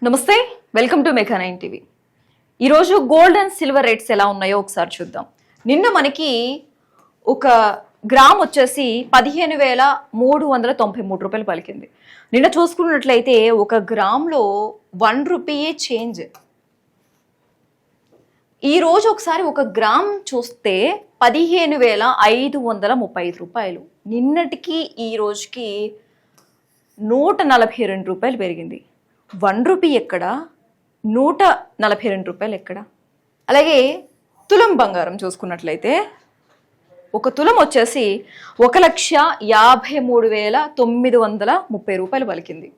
నమస్తే, welcome to mega 9 TV. ఈరోజు gold and silver rates ఎలా ఉన్నాయో ఒకసారి చూద్దాం. నిన్న మనకి ఒక గ్రామ్ వచ్చేసి 15,393 రూపాయలు పలికింది. నిన్న చూసుకున్నట్లయితే ఒక గ్రామ్లో 1 రూపీయే చేంజ్. ఈరోజు ఒకసారి ఒక గ్రామ్ చూస్తే 15,535 రూపాయలు. నిన్నటికి ఈ రోజుకి 142 రూపాయలు పెరిగింది. 1 రూపీ ఎక్కడ, 142 రూపాయలు ఎక్కడ? అలాగే తులం బంగారం చూసుకున్నట్లయితే ఒక తులం వచ్చేసి 1,53,930 రూపాయలు పలికింది.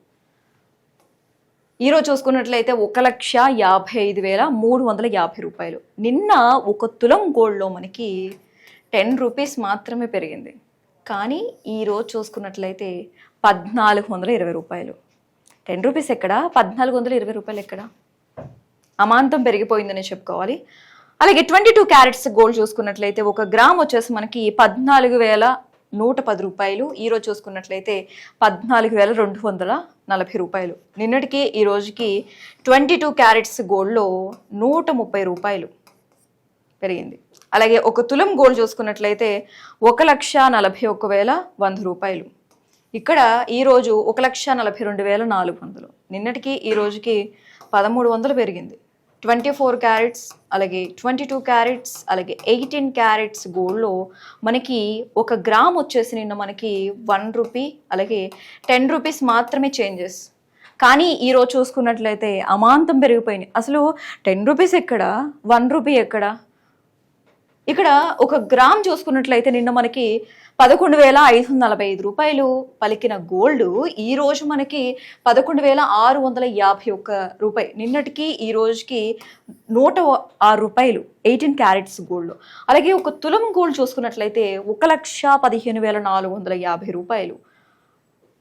ఈరోజు చూసుకున్నట్లయితే 1,55,350 రూపాయలు. నిన్న ఒక తులం గోల్డ్లో మనకి 10 రూపీస్ మాత్రమే పెరిగింది. కానీ ఈరోజు చూసుకున్నట్లయితే 1,420 రూపాయలు. 10 రూపీస్ ఎక్కడ, 1,420 రూపాయలు ఎక్కడ? అమాంతం పెరిగిపోయిందని చెప్పుకోవాలి. అలాగే 22 క్యారెట్స్ గోల్డ్ చూసుకున్నట్లయితే ఒక గ్రామ్ వచ్చేసి మనకి 14,110 రూపాయలు. ఈరోజు చూసుకున్నట్లయితే 14,240 రూపాయలు. నిన్నటికి ఈ రోజుకి 22 క్యారెట్స్ గోల్డ్లో 130 రూపాయలు పెరిగింది. అలాగే ఒక తులం గోల్డ్ చూసుకున్నట్లయితే 1,41,100 రూపాయలు. ఇక్కడ ఈరోజు 1,42,400. నిన్నటికి ఈ రోజుకి 1,300 పెరిగింది. 24 క్యారెట్స్ అలాగే 22 క్యారెట్స్ అలాగే 18 క్యారెట్స్ గోల్డ్లో మనకి ఒక గ్రామ్ వచ్చేసి నిన్న మనకి 1 రూపీ అలాగే 10 రూపీస్ మాత్రమే చేంజెస్. కానీ ఈరోజు చూసుకున్నట్లయితే అమాంతం పెరిగిపోయినాయి. అసలు 10 రూపీస్ ఎక్కడ, 1 రూపీ ఎక్కడ? ఇక్కడ ఒక గ్రామ్ చూసుకున్నట్లయితే నిన్న మనకి 11,545 రూపాయలు పలికిన గోల్డ్ ఈ రోజు మనకి 11,651 రూపాయలు. నిన్నటికి ఈ రోజుకి 106 రూపాయలు 18 క్యారెట్స్ గోల్డ్. అలాగే ఒక తులం గోల్డ్ చూసుకున్నట్లయితే 1,15,450 రూపాయలు.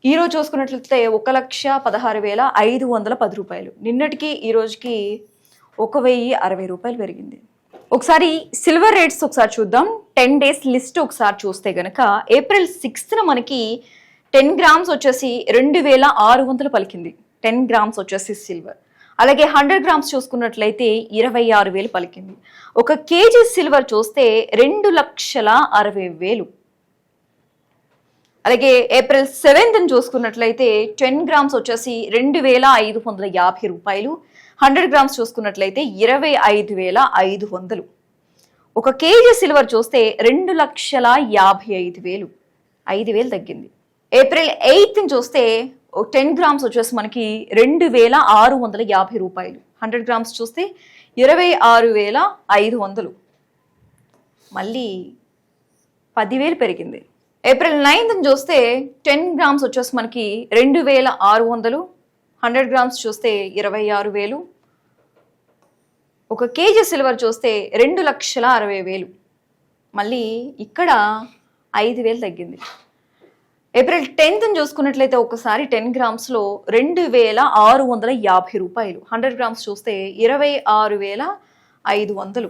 ఈరోజు చూసుకున్నట్లయితే 1,16,510 రూపాయలు. నిన్నటికి ఈ రోజుకి 1,060 రూపాయలు పెరిగింది. ఒకసారి సిల్వర్ రేట్స్ ఒకసారి చూద్దాం. 10 డేస్ లిస్ట్ ఒకసారి చూస్తే గనక ఏప్రిల్ 6న మనకి 10 గ్రామ్స్ వచ్చేసి 2,600 పలికింది. 10 గ్రామ్స్ వచ్చేసి సిల్వర్. అలాగే 100 గ్రామ్స్ చూసుకున్నట్లయితే 26,000 పలికింది. ఒక కేజీ సిల్వర్ చూస్తే 2,60,60,000. అలాగే ఏప్రిల్ 7th చూసుకున్నట్లయితే 10 గ్రామ్స్ వచ్చేసి 2,550 రూపాయలు. 100 గ్రామ్స్ చూసుకున్నట్లయితే 25,500. ఒక కేజీ సిల్వర్ చూస్తే 2,55,000. 5,000 తగ్గింది. ఏప్రిల్ 8th చూస్తే 10 గ్రామ్స్ వచ్చేసి మనకి 2,650 రూపాయలు. 100 గ్రామ్స్ చూస్తే 26,500. మళ్ళీ 10,000 పెరిగింది. ఏప్రిల్ 9th చూస్తే 10 గ్రామ్స్ వచ్చేసి మనకి 2,600. 100 గ్రామ్స్ చూస్తే 26,000. ఒక కేజీ సిల్వర్ చూస్తే 2,60,60,000. మళ్ళీ ఇక్కడ 5,000 తగ్గింది. ఏప్రిల్ 10th చూసుకున్నట్లయితే ఒకసారి 10 గ్రామ్స్లో 2,650 రూపాయలు. 100 గ్రామ్స్ చూస్తే 26,500.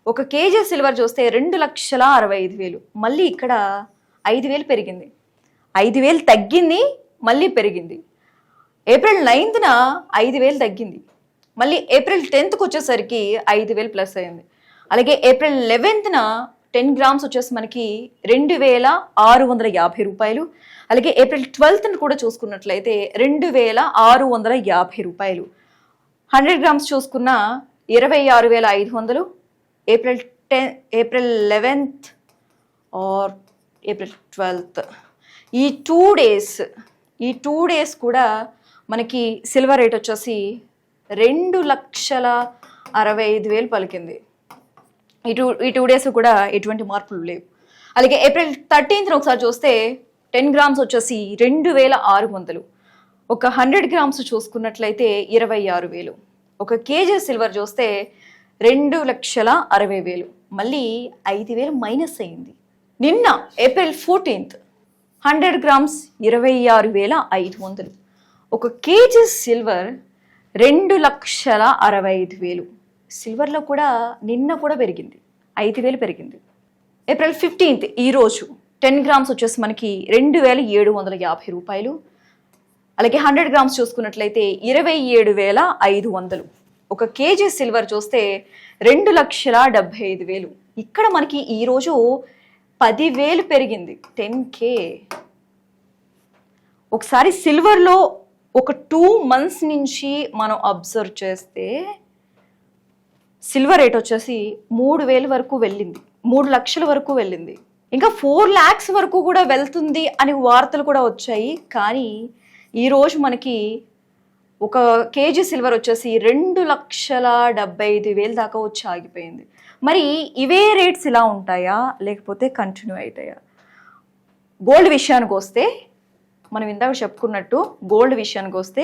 ఒక కేజీ సిల్వర్ చూస్తే 2,65,000. మళ్ళీ ఇక్కడ 5,000 పెరిగింది. 5,000 తగ్గింది, మళ్ళీ పెరిగింది. ఏప్రిల్ 9th 5,000 తగ్గింది. మళ్ళీ ఏప్రిల్ 10th వచ్చేసరికి 5,000 ప్లస్ అయింది. అలాగే ఏప్రిల్ 11th 10 గ్రామ్స్ వచ్చేసి మనకి 2,650 రూపాయలు. అలాగే ఏప్రిల్ 12th కూడా చూసుకున్నట్లయితే 2,650 రూపాయలు. 100 గ్రామ్స్ చూసుకున్న 26,500. April 11th are April 12th ఈ 2 డేస్ కూడా మనకి సిల్వర్ రేట్ వచ్చేసి 2,65,000 పలికింది. ఈ టూ డేస్ కూడా ఎటువంటి మార్పులు లేవు. అలాగే ఏప్రిల్ 13th ఒకసారి చూస్తే 10 గ్రామ్స్ వచ్చేసి 2,600. ఒక 100 గ్రామ్స్ చూసుకున్నట్లయితే 26,000. ఒక కేజీ సిల్వర్ చూస్తే 2,60,000. మళ్ళీ 5,000 మైనస్ అయింది. నిన్న ఏప్రిల్ 14th 100 గ్రామ్స్ 26,500. ఒక కేజీ సిల్వర్ 2,65,000. సిల్వర్లో కూడా నిన్న కూడా పెరిగింది, 5,000 పెరిగింది. ఏప్రిల్ 15th ఈరోజు 10 గ్రామ్స్ వచ్చేసి మనకి 2,750 రూపాయలు. అలాగే 100 గ్రామ్స్ చూసుకున్నట్లయితే 27,500. ఒక కేజీ సిల్వర్ చూస్తే 2,75,000. ఇక్కడ మనకి ఈరోజు 10,000 పెరిగింది, 10K. ఒకసారి సిల్వర్లో ఒక 2 months నుంచి మనం అబ్జర్వ్ చేస్తే సిల్వర్ రేట్ వచ్చేసి 3,000 వరకు వెళ్ళింది, 3 లక్షల వరకు వెళ్ళింది, ఇంకా 4 lakhs వరకు కూడా వెళ్తుంది అని వార్తలు కూడా వచ్చాయి. కానీ ఈరోజు మనకి ఒక కేజీ సిల్వర్ వచ్చేసి 2,75,000 దాకా వచ్చి ఆగిపోయింది. మరి ఇవే రేట్స్ ఇలా ఉంటాయా లేకపోతే కంటిన్యూ అవుతాయా? గోల్డ్ విషయానికి వస్తే మనం ఇందాక చెప్పుకున్నట్టు గోల్డ్ విషయానికి వస్తే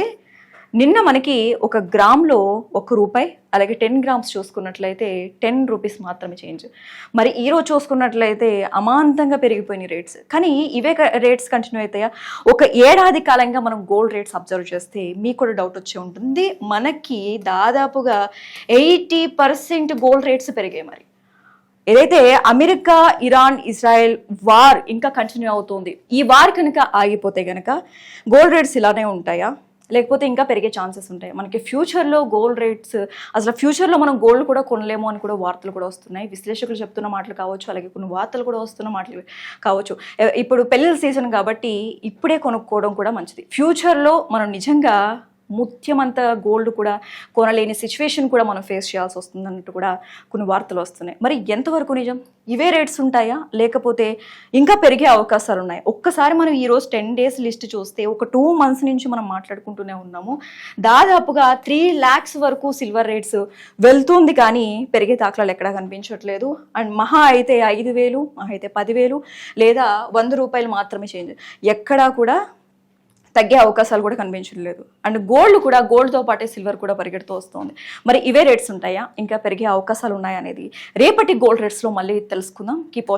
నిన్న మనకి 1 గ్రామ్లో 1 రూపాయి, అలాగే 10 grams చూసుకున్నట్లయితే 10 రూపీస్ మాత్రమే చేంజ్. మరి ఈరోజు చూసుకున్నట్లయితే అమాంతంగా పెరిగిపోయిన రేట్స్. కానీ ఇవే రేట్స్ కంటిన్యూ అవుతాయా? ఒక ఏడాది కాలంగా మనం గోల్డ్ రేట్స్ అబ్జర్వ్ చేస్తే మీకు కూడా డౌట్ వచ్చే ఉంటుంది. మనకి దాదాపుగా 80% గోల్డ్ రేట్స్ పెరిగాయి. మరి ఏదైతే అమెరికా, ఇరాన్, ఇజ్రాయెల్ వార్ ఇంకా కంటిన్యూ అవుతుంది, ఈ వార్ కనుక ఆగిపోతే కనుక గోల్డ్ రేట్స్ ఇలానే ఉంటాయా లేకపోతే ఇంకా పెరిగే ఛాన్సెస్ ఉంటాయి? మనకి ఫ్యూచర్లో గోల్డ్ రేట్స్, అసలు ఫ్యూచర్లో మనం గోల్డ్ కూడా కొనలేము అని కూడా వార్తలు కూడా వస్తున్నాయి. విశ్లేషకులు చెప్తున్న మాటలు కావచ్చు, అలాగే కొన్ని వార్తలు కూడా వస్తున్న మాటలు కావచ్చు. ఇప్పుడు పెళ్ళిళ్ళ సీజన్ కాబట్టి ఇప్పుడే కొనుక్కోవడం కూడా మంచిది. ఫ్యూచర్లో మనం నిజంగా ముత్యమంత గోల్డ్ కూడా కొనలేని సిచ్యువేషన్ కూడా మనం ఫేస్ చేయాల్సి వస్తుంది అన్నట్టు కూడా కొన్ని వార్తలు వస్తున్నాయి. మరి ఎంతవరకు నిజం? ఇవే రేట్స్ ఉంటాయా లేకపోతే ఇంకా పెరిగే అవకాశాలు ఉన్నాయి? ఒక్కసారి మనం ఈరోజు 10 days లిస్ట్ చూస్తే ఒక 2 months నుంచి మనం మాట్లాడుకుంటూనే ఉన్నాము. దాదాపుగా 3 lakhs వరకు సిల్వర్ రేట్స్ వెళ్తుంది, కానీ పెరిగే దాఖలాలు ఎక్కడా కనిపించట్లేదు. అండ్ మహా అయితే 5,000, మహా అయితే 10,000 లేదా 100 రూపాయలు మాత్రమే చేంజ్. ఎక్కడా కూడా తగ్గే అవకాశాలు కూడా కనిపించట్లేదు. అండ్ గోల్డ్ కూడా, గోల్డ్తో పాటే సిల్వర్ కూడా పరిగెడుతూ వస్తుంది. మరి ఇవే రేట్స్ ఉంటాయా ఇంకా పెరిగే అవకాశాలు ఉన్నాయా అనేది రేపటి గోల్డ్ రేట్స్లో మళ్ళీ తెలుసుకుందాం. కీప్